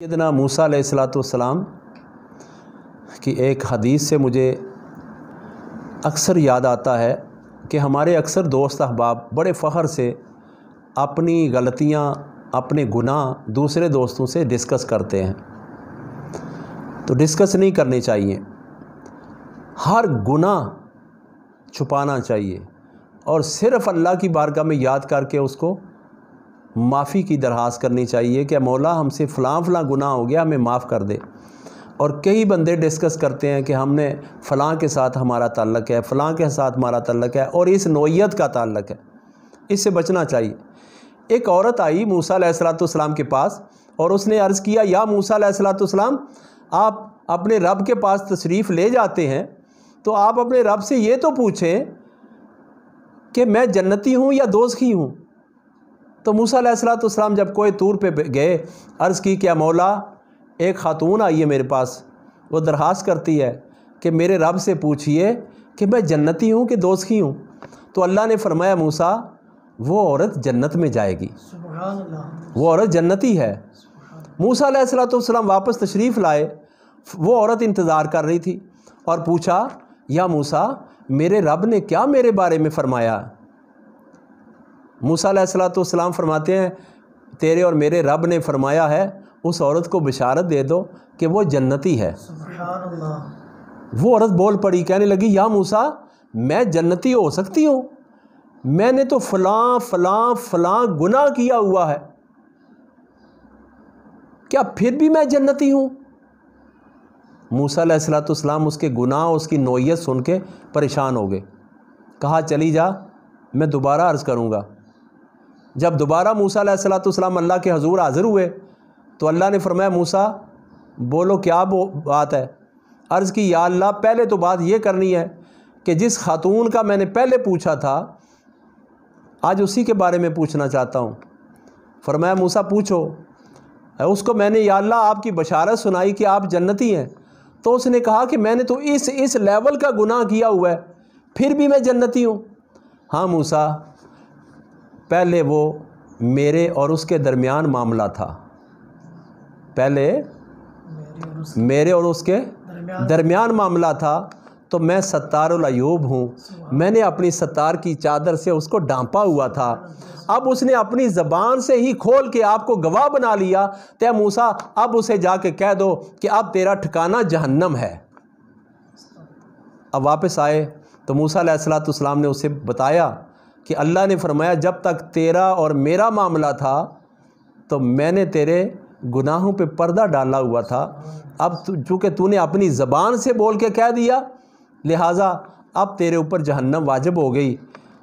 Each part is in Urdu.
سیدنا موسیٰ علیہ السلام کی ایک حدیث سے مجھے اکثر یاد آتا ہے کہ ہمارے اکثر دوست احباب بڑے فخر سے اپنی غلطیاں اپنے گناہ دوسرے دوستوں سے ڈسکس کرتے ہیں، تو ڈسکس نہیں کرنے چاہیے، ہر گناہ چھپانا چاہیے اور صرف اللہ کی بارگاہ میں یاد کر کے اس کو معافی کی درخواست کرنی چاہیے کہ مولا ہم سے فلاں فلاں گناہ ہو گیا، ہمیں معاف کر دے۔ اور کئی بندے ڈسکس کرتے ہیں کہ ہم نے فلاں کے ساتھ ہمارا تعلق ہے، فلاں کے ساتھ ہمارا تعلق ہے اور اس نوعیت کا تعلق ہے، اس سے بچنا چاہیے۔ ایک عورت آئی موسیٰ علیہ السلام کے پاس اور اس نے عرض کیا، یا موسیٰ علیہ السلام، آپ اپنے رب کے پاس تشریف لے جاتے ہیں تو آپ اپنے رب سے یہ تو پوچھیں کہ میں جنتی ہوں یا دوزخی ہوں۔ تو موسیٰ علیہ السلام جب کوہ طور پہ گئے، عرض کی کہ مولا ایک خاتون آئی ہے میرے پاس، وہ درخواست کرتی ہے کہ میرے رب سے پوچھئے کہ میں جنتی ہوں کہ دوزخی ہوں۔ تو اللہ نے فرمایا موسیٰ وہ عورت جنت میں جائے گی، سبحان اللہ، وہ عورت جنتی ہے۔ موسیٰ علیہ السلام واپس تشریف لائے، وہ عورت انتظار کر رہی تھی اور پوچھا، یا موسیٰ میرے رب نے کیا میرے بارے میں فرمایا؟ موسیٰ علیہ السلام فرماتے ہیں تیرے اور میرے رب نے فرمایا ہے اس عورت کو بشارت دے دو کہ وہ جنتی ہے۔ سبحان اللہ۔ وہ عورت بول پڑی، کہنے لگی، یا موسیٰ میں جنتی ہو سکتی ہوں؟ میں نے تو فلاں فلاں فلاں گناہ کیا ہوا ہے، کیا پھر بھی میں جنتی ہوں؟ موسیٰ علیہ السلام اس کے گناہ اس کی نوعیت سن کے پریشان ہو گئے، کہا چلی جا، میں دوبارہ عرض کروں گا۔ جب دوبارہ موسیٰ علیہ السلام اللہ کے حضور حاضر ہوئے تو اللہ نے فرمایا موسیٰ بولو کیا بات ہے؟ عرض کی، یا اللہ پہلے تو بات یہ کرنی ہے کہ جس خاتون کا میں نے پہلے پوچھا تھا آج اسی کے بارے میں پوچھنا چاہتا ہوں۔ فرمایا موسیٰ پوچھو۔ اس کو میں نے یا اللہ آپ کی بشارت سنائی کہ آپ جنتی ہیں، تو اس نے کہا کہ میں نے تو اس لیول کا گناہ کیا ہوا ہے، پھر بھی میں جنتی ہوں۔ ہاں موسیٰ پہلے وہ میرے اور اس کے درمیان معاملہ تھا، پہلے میرے اور اس کے درمیان معاملہ تھا، تو میں ستار العیوب ہوں، میں نے اپنی ستار کی چادر سے اس کو ڈھانپا ہوا تھا۔ اب اس نے اپنی زبان سے ہی کھول کے آپ کو گواہ بنا لیا، تے موسیٰ اب اسے جا کے کہہ دو کہ اب تیرا ٹھکانہ جہنم ہے۔ اب واپس آئے تو موسیٰ علیہ السلام نے اسے بتایا کہ اللہ نے فرمایا جب تک تیرا اور میرا معاملہ تھا تو میں نے تیرے گناہوں پہ پردہ ڈالا ہوا تھا، اب چونکہ تو نے اپنی زبان سے بول کے کہہ دیا لہٰذا اب تیرے اوپر جہنم واجب ہو گئی۔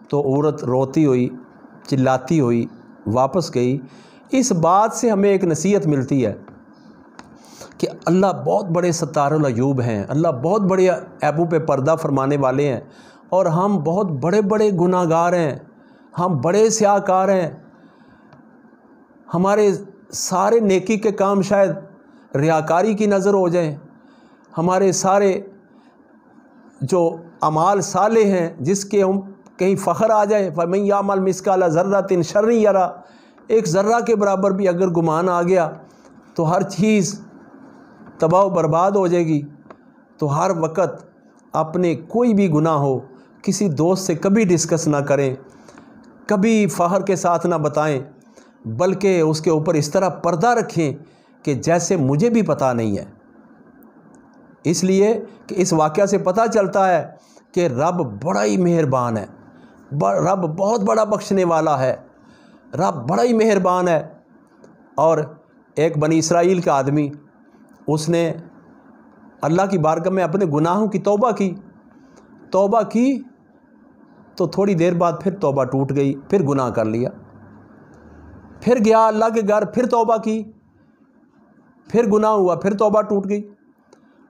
تو عورت روتی ہوئی چلاتی ہوئی واپس گئی۔ اس بات سے ہمیں ایک نصیحت ملتی ہے کہ اللہ بہت بڑے ستار العیوب ہیں، اللہ بہت بڑے عیبوں پہ پردہ فرمانے والے ہیں، اور ہم بہت بڑے بڑے گناہ گار ہیں، ہم بڑے سیاہ کار ہیں، ہمارے سارے نیکی کے کام شاید ریاکاری کی نظر ہو جائیں، ہمارے سارے جو اعمال صالح ہیں جس کے ہم کہیں فخر آ جائے، فَمَن يَعْمَلْ مِثْقَالَ ذَرَّةٍ شَرًّا يَرَهُ، ایک ذرہ کے برابر بھی اگر گمان آ گیا تو ہر چیز تباہ و برباد ہو جائے گی۔ تو ہر وقت اپنے کوئی بھی گناہ ہو کسی دوست سے کبھی ڈسکس نہ کریں، کبھی فخر کے ساتھ نہ بتائیں، بلکہ اس کے اوپر اس طرح پردہ رکھیں کہ جیسے مجھے بھی پتہ نہیں ہے۔ اس لیے کہ اس واقعہ سے پتہ چلتا ہے کہ رب بڑا ہی مہربان ہے، رب بہت بڑا بخشنے والا ہے، رب بڑا ہی مہربان ہے۔ اور ایک بنی اسرائیل کا آدمی، اس نے اللہ کی بارگاہ میں اپنے گناہوں کی توبہ کی تو تھوڑی دیر بعد پھر توبہ ٹوٹ گئی، پھر گناہ کر لیا، پھر گیا اللہ کے گھر، پھر توبہ کی، پھر گناہ ہوا، پھر توبہ ٹوٹ گئی،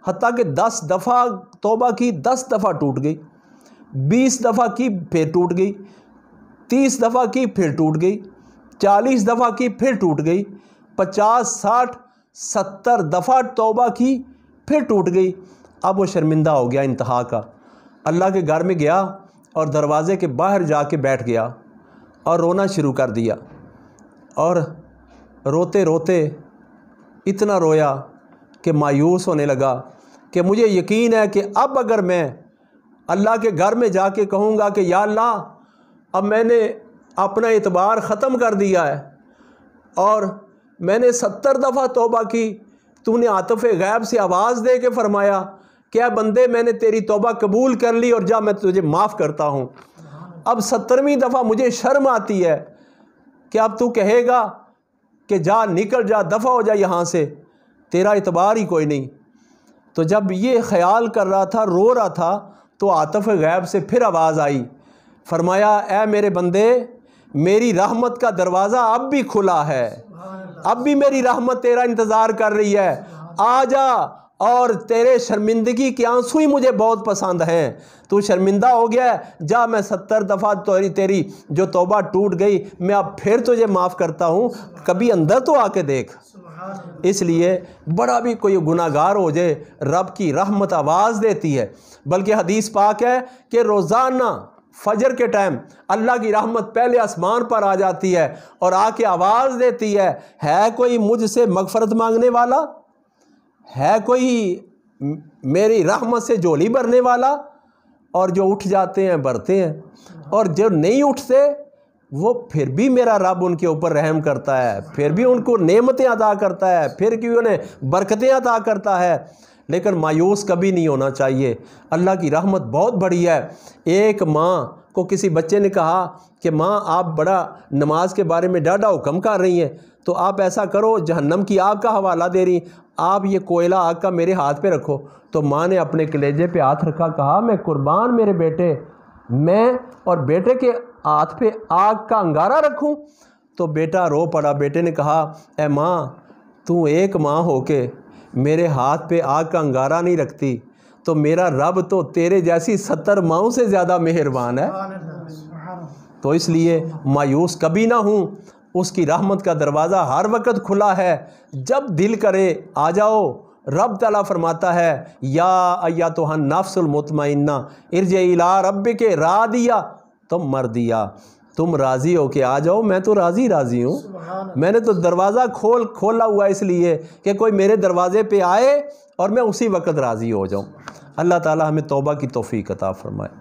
حتیٰ کہ 10 دفعہ توبہ کی، 10 دفعہ ٹوٹ گئی، 20 دفعہ کی پھر ٹوٹ گئی، 30 دفعہ کی پھر ٹوٹ گئی، 40 دفعہ کی پھر ٹوٹ گئی، 50 60 70 دفعہ توبہ کی پھر ٹوٹ گئی۔ اب وہ شرمندہ ہو گیا انتہا کا، اللہ کے گھر میں گیا اور دروازے کے باہر جا کے بیٹھ گیا اور رونا شروع کر دیا، اور روتے روتے اتنا رویا کہ مایوس ہونے لگا کہ مجھے یقین ہے کہ اب اگر میں اللہ کے گھر میں جا کے کہوں گا کہ یا اللہ اب میں نے اپنا اعتبار ختم کر دیا ہے اور میں نے 70 دفعہ توبہ کی، تو نے عاطف غیب سے آواز دے کے فرمایا کہ اے بندے میں نے تیری توبہ قبول کر لی اور جا میں تجھے معاف کرتا ہوں، اب 70ویں دفعہ مجھے شرم آتی ہے کہ اب تو کہے گا کہ جا نکل جا، دفع ہو جا یہاں سے، تیرا اعتبار ہی کوئی نہیں۔ تو جب یہ خیال کر رہا تھا، رو رہا تھا، تو عاطف غیب سے پھر آواز آئی، فرمایا اے میرے بندے میری رحمت کا دروازہ اب بھی کھلا ہے، اب بھی میری رحمت تیرا انتظار کر رہی ہے، آ جا، اور تیرے شرمندگی کے آنسو ہی مجھے بہت پسند ہیں، تو شرمندہ ہو گیا ہے، جا میں 70 دفعہ تیری جو توبہ ٹوٹ گئی میں اب پھر تجھے معاف کرتا ہوں، کبھی اندر تو آ کے دیکھ۔ اس لیے بڑا بھی کوئی گناہ گار ہو جائے رب کی رحمت آواز دیتی ہے، بلکہ حدیث پاک ہے کہ روزانہ فجر کے ٹائم اللہ کی رحمت پہلے آسمان پر آ جاتی ہے اور آ کے آواز دیتی ہے کوئی مجھ سے مغفرت مانگنے والا، ہے کوئی میری رحمت سے جھولی بھرنے والا؟ اور جو اٹھ جاتے ہیں بھرتے ہیں، اور جو نہیں اٹھتے وہ پھر بھی میرا رب ان کے اوپر رحم کرتا ہے، پھر بھی ان کو نعمتیں عطا کرتا ہے، پھر بھی انہیں برکتیں عطا کرتا ہے۔ لیکن مایوس کبھی نہیں ہونا چاہیے، اللہ کی رحمت بہت بڑی ہے۔ ایک ماں کو کسی بچے نے کہا کہ ماں آپ بڑا نماز کے بارے میں ڈاڈا حکم کر رہی ہیں، تو آپ ایسا کرو، جہنم کی آگ کا حوالہ دے رہی، آپ یہ کوئلہ آگ کا میرے ہاتھ پہ رکھو۔ تو ماں نے اپنے کلیجے پہ ہاتھ رکھا، کہا میں قربان میرے بیٹے، میں اور بیٹے کے ہاتھ پہ آگ کا انگارہ رکھوں؟ تو بیٹا رو پڑا۔ بیٹے نے کہا اے ماں تو ایک ماں ہو کے میرے ہاتھ پہ آگ کا انگارہ نہیں رکھتی، تو میرا رب تو تیرے جیسی 70 ماؤں سے زیادہ مہربان ہے۔ تو اس لیے مایوس کبھی نہ ہوں، اس کی رحمت کا دروازہ ہر وقت کھلا ہے، جب دل کرے آ جاؤ۔ رب تعالیٰ فرماتا ہے یا ایتھا النفس المطمئنہ ارجعی الی ربک راضیہ، تم مردیہ، تم راضی ہو کے آ جاؤ، میں تو راضی ہوں، میں نے تو دروازہ کھولا ہوا اس لیے کہ کوئی میرے دروازے پہ آئے اور میں اسی وقت راضی ہو جاؤں۔ اللہ تعالیٰ ہمیں توبہ کی توفیق عطا فرمائے۔